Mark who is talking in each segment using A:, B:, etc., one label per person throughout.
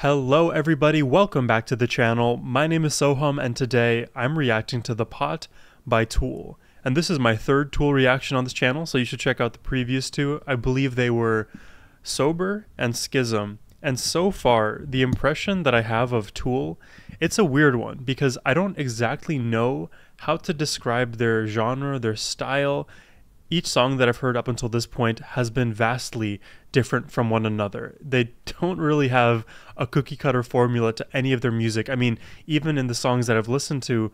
A: Hello everybody, welcome back to the channel. My name is Sohum and today I'm reacting to The Pot by Tool. And this is my third Tool reaction on this channel, so you should check out the previous two. I believe they were Sober and Schism. And so far, the impression that I have of Tool, it's a weird one because I don't exactly know how to describe their genre, their style. Each song that I've heard up until this point has been vastly different from one another. They don't really have a cookie cutter formula to any of their music. I mean, even in the songs that I've listened to,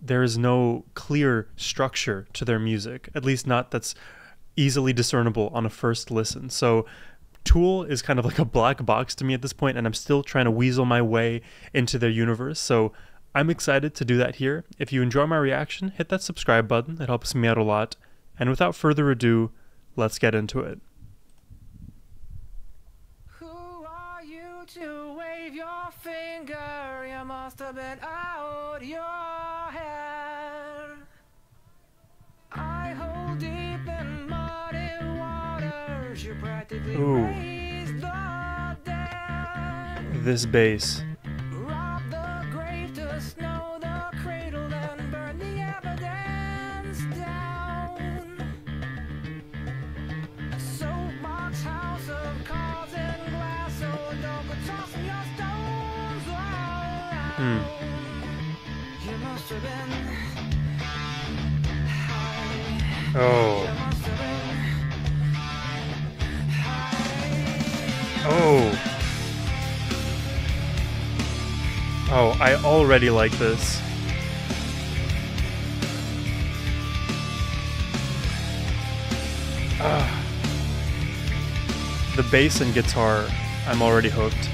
A: there is no clear structure to their music, at least not that's easily discernible on a first listen. So Tool is kind of like a black box to me at this point, and I'm still trying to weasel my way into their universe. So I'm excited to do that here. If you enjoy my reaction, hit that subscribe button. It helps me out a lot. And without further ado, let's get into it.
B: Who are you to wave your finger? You must have been out your hair. I hold deep in muddy waters. You practically raised the dead.
A: This bass.
B: Rob the grave to snow the cradle and burn the evidence down. Soapbox house of cards and glass, so don't go tossing your stones around. You must have been high.
A: Oh.
B: You must have been high.
A: Oh. Oh, I already like this. The bass and guitar, I'm already hooked.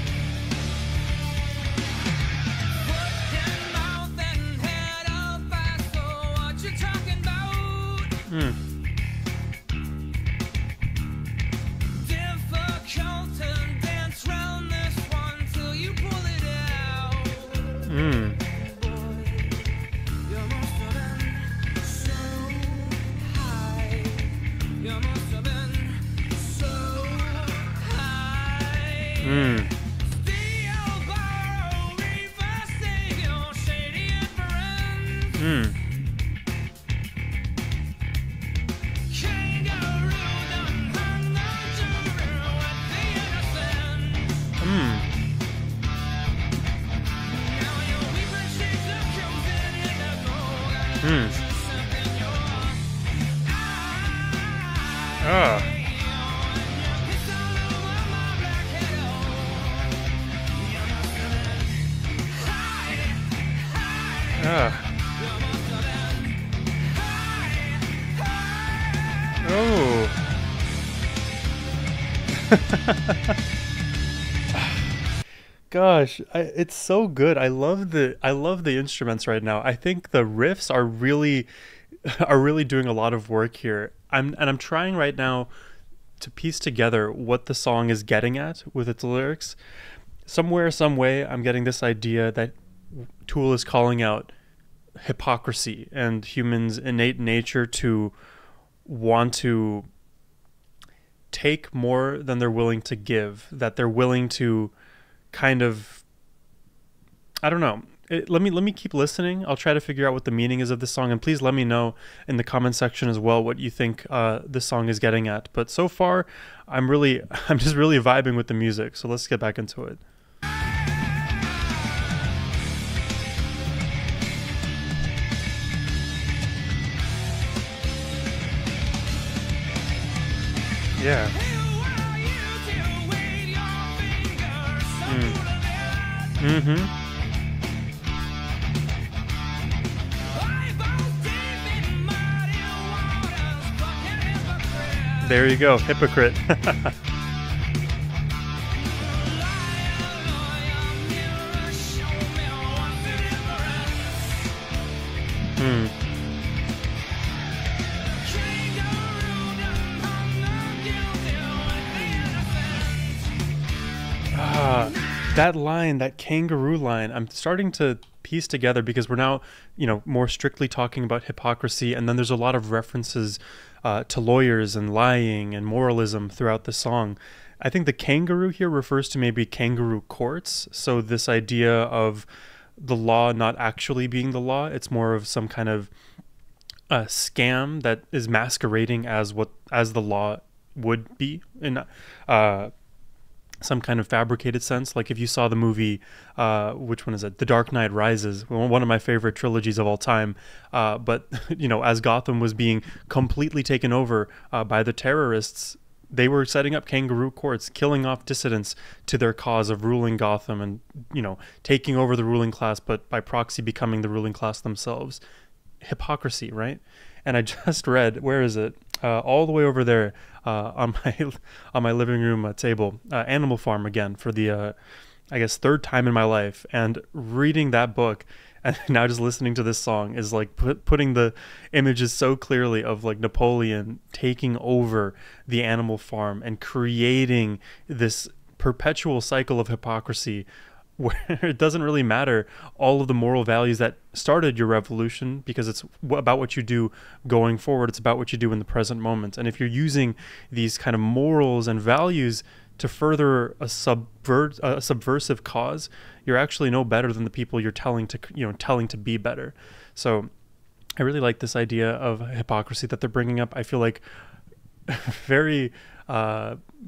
A: Oh. Gosh, it's so good. I love the instruments right now. I think the riffs are really doing a lot of work here. I'm trying right now to piece together what the song is getting at with its lyrics. Somewhere, some way, I'm getting this idea that Tool is calling out hypocrisy and humans' innate nature to want to take more than they're willing to give, that they're willing to kind of, I don't know. Let me keep listening. I'll try to figure out what the meaning is of this song, and please let me know in the comment section as well what you think this song is getting at. But so far, I'm just really vibing with the music. So let's get back into it. Yeah. There you go, hypocrite. That line, that kangaroo line, I'm starting to piece together because we're now, more strictly talking about hypocrisy, and then there's a lot of references to lawyers and lying and moralism throughout the song. I think the kangaroo here refers to maybe kangaroo courts. So this idea of the law not actually being the law, it's more of some kind of a scam that is masquerading as the law would be in some kind of fabricated sense. Like if you saw the movie, which one is it? The Dark Knight Rises, one of my favorite trilogies of all time. But as Gotham was being completely taken over by the terrorists, they were setting up kangaroo courts, killing off dissidents to their cause of ruling Gotham and, taking over the ruling class, but by proxy becoming the ruling class themselves. Hypocrisy, right? And I just read, where is it? All the way over there on my living room table, Animal Farm again for the, I guess, third time in my life. And reading that book and now just listening to this song is like putting the images so clearly of like Napoleon taking over the animal farm and creating this perpetual cycle of hypocrisy where it doesn't really matter all of the moral values that started your revolution, because it's about what you do going forward. It's about what you do in the present moment. And if you're using these kind of morals and values to further a subversive cause, you're actually no better than the people you're telling to be better. So I really like this idea of hypocrisy that they're bringing up. I feel like very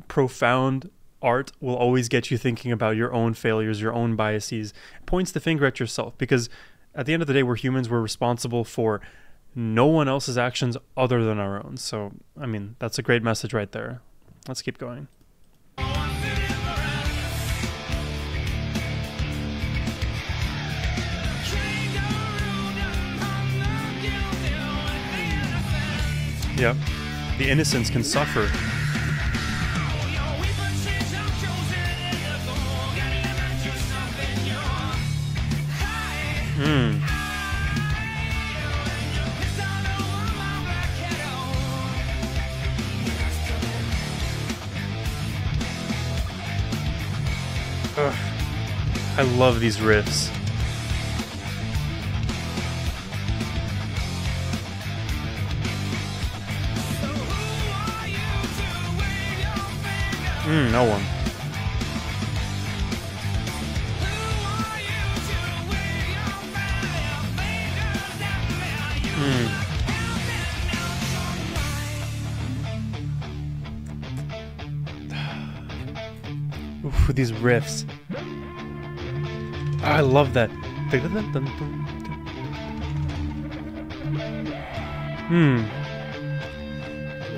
A: profound art will always get you thinking about your own failures, your own biases. It points the finger at yourself, because at the end of the day, we're humans. We're responsible for no one else's actions other than our own. So, I mean, that's a great message right there. Let's keep going. Yep. The innocents can suffer. Ugh. I love these riffs. No one. Ooh, these riffs. I love that.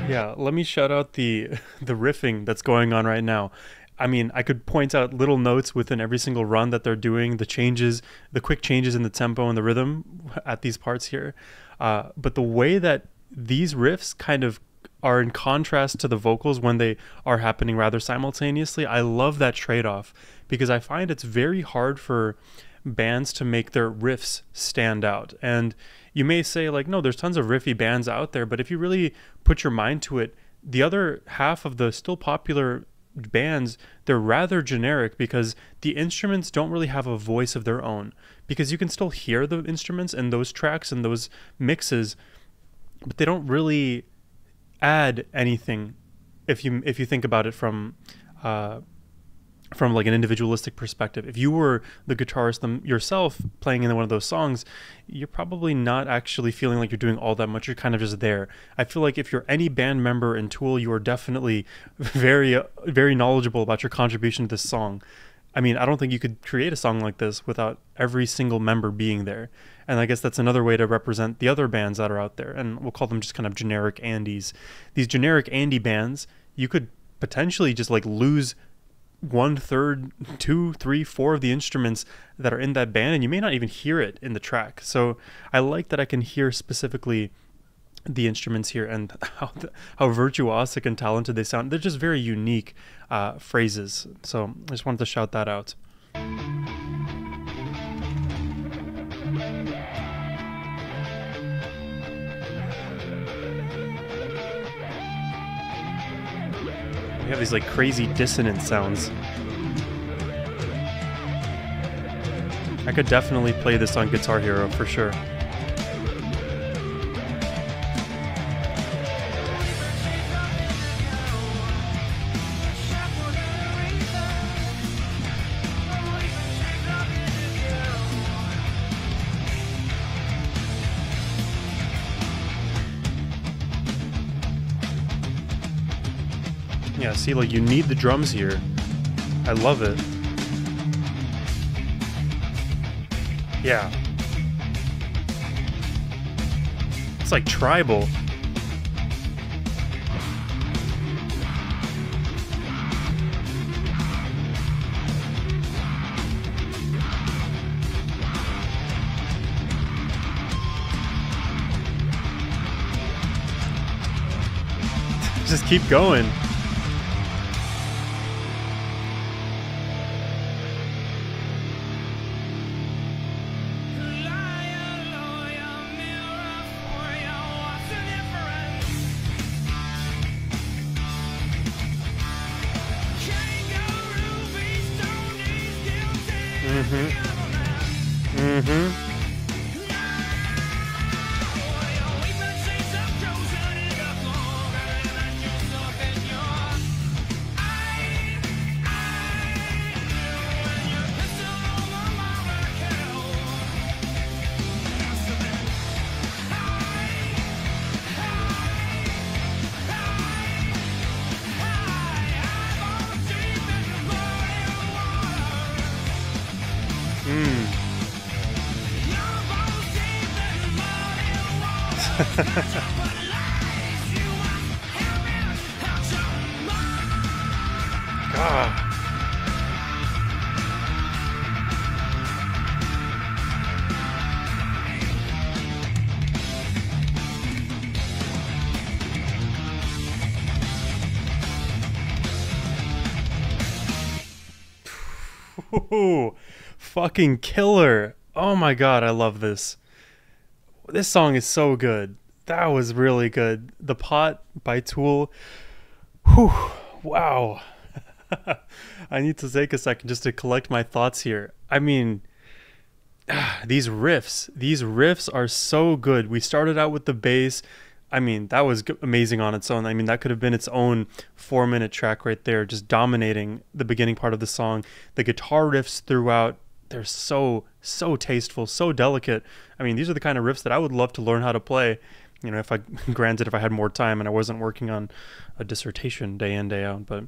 A: Yeah, let me shout out the riffing that's going on right now. I mean, I could point out little notes within every single run that they're doing, the changes, the quick changes in the tempo and the rhythm at these parts here. But the way that these riffs kind of are in contrast to the vocals when they are happening rather simultaneously, I love that trade-off, because I find it's very hard for bands to make their riffs stand out. And you may say, like, no, there's tons of riffy bands out there, but if you really put your mind to it, the other half of the still popular bands, they're rather generic, because the instruments don't really have a voice of their own, because you can still hear the instruments in those tracks and those mixes, but they don't really add anything if you think about it from like an individualistic perspective. If you were the guitarist yourself playing in one of those songs, you're probably not actually feeling like you're doing all that much. You're kind of just there. I feel like if you're any band member in Tool, you are definitely very, very knowledgeable about your contribution to this song. I mean, I don't think you could create a song like this without every single member being there. And I guess that's another way to represent the other bands that are out there. And we'll call them just kind of generic Andies. These generic Andie bands, you could potentially just like lose 1/3, 2, 3, 4 of the instruments that are in that band, and you may not even hear it in the track. So I like that I can hear specifically the instruments here and how virtuosic and talented they sound. They're just very unique phrases. So I just wanted to shout that out. We have these like crazy dissonant sounds. I could definitely play this on Guitar Hero for sure. Yeah, see, like, you need the drums here. I love it. Yeah. It's like tribal. Just keep going. God. Ooh, fucking killer. Oh my god, I love this. This song is so good. That was really good. The Pot by Tool. Whew, wow. I need to take a second just to collect my thoughts here. I mean, these riffs are so good. We started out with the bass. I mean, that was amazing on its own. I mean, that could have been its own 4-minute track right there, just dominating the beginning part of the song. The guitar riffs throughout, they're so tasteful, so delicate. I mean, these are the kind of riffs that I would love to learn how to play. You know, granted, if I had more time and I wasn't working on a dissertation day in, day out. But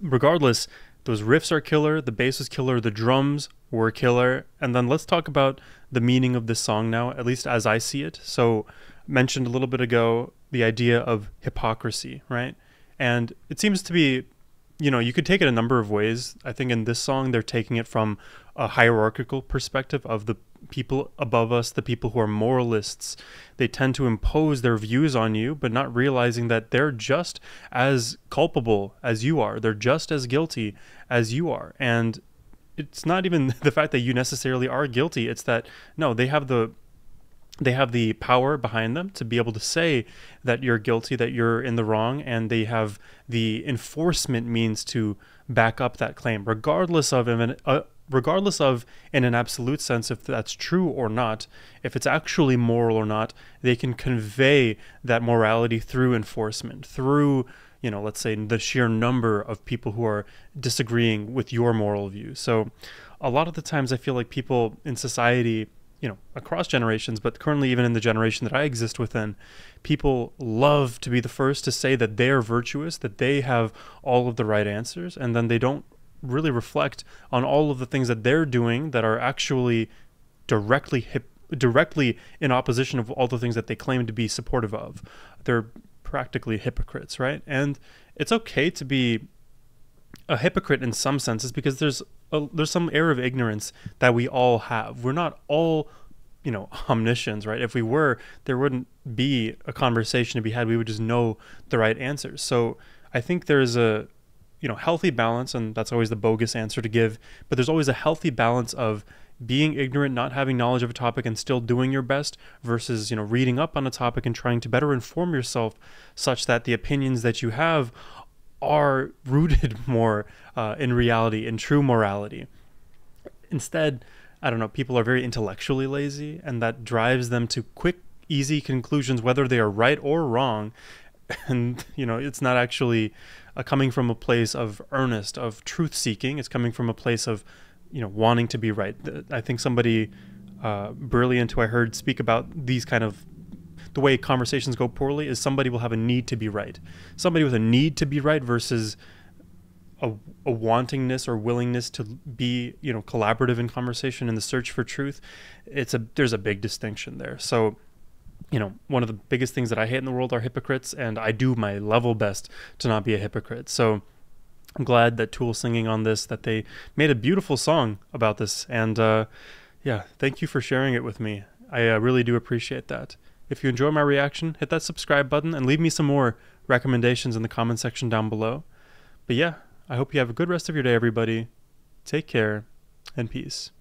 A: regardless, those riffs are killer. The bass was killer. The drums were killer. And then let's talk about the meaning of this song now, at least as I see it. So, mentioned a little bit ago the idea of hypocrisy, right? And it seems to be, you know, you could take it a number of ways. I think in this song, they're taking it from a hierarchical perspective of the people above us, the people who are moralists. They tend to impose their views on you, but not realizing that they're just as culpable as you are. They're just as guilty as you are. And it's not even the fact that you necessarily are guilty. It's that, no, they have the power behind them to be able to say that you're guilty, that you're in the wrong, and they have the enforcement means to back up that claim, regardless of in an absolute sense if that's true or not, if it's actually moral or not. They can convey that morality through enforcement, through, you know, let's say the sheer number of people who are disagreeing with your moral view. So a lot of the times I feel like people in society, you know, across generations, but currently even in the generation that I exist within, people love to be the first to say that they are virtuous, that they have all of the right answers, and then they don't really reflect on all of the things that they're doing that are actually directly in opposition of all the things that they claim to be supportive of. They're practically hypocrites, right? And it's okay to be a hypocrite in some senses, because there's some air of ignorance that we all have. We're not all, you know, omniscients, right? If we were, there wouldn't be a conversation to be had. We would just know the right answers. So I think there's a, you know, healthy balance, and that's always the bogus answer to give, but there's always a healthy balance of being ignorant, not having knowledge of a topic and still doing your best, versus, you know, reading up on a topic and trying to better inform yourself such that the opinions that you have are rooted more in reality, in true morality. Instead, I don't know, people are very intellectually lazy, and that drives them to quick, easy conclusions, whether they are right or wrong. And, you know, it's not actually coming from a place of earnest, of truth seeking. It's coming from a place of, you know, wanting to be right. I think somebody brilliant who I heard speak about those the way conversations go poorly is somebody will have a need to be right. Somebody with a need to be right versus a wantingness or willingness to be, collaborative in conversation in the search for truth. There's a big distinction there. So, one of the biggest things that I hate in the world are hypocrites, and I do my level best to not be a hypocrite. So I'm glad that Tool singing on this, that they made a beautiful song about this. And thank you for sharing it with me. I really do appreciate that. If you enjoy my reaction, hit that subscribe button and leave me some more recommendations in the comment section down below. But yeah, I hope you have a good rest of your day, everybody. Take care and peace.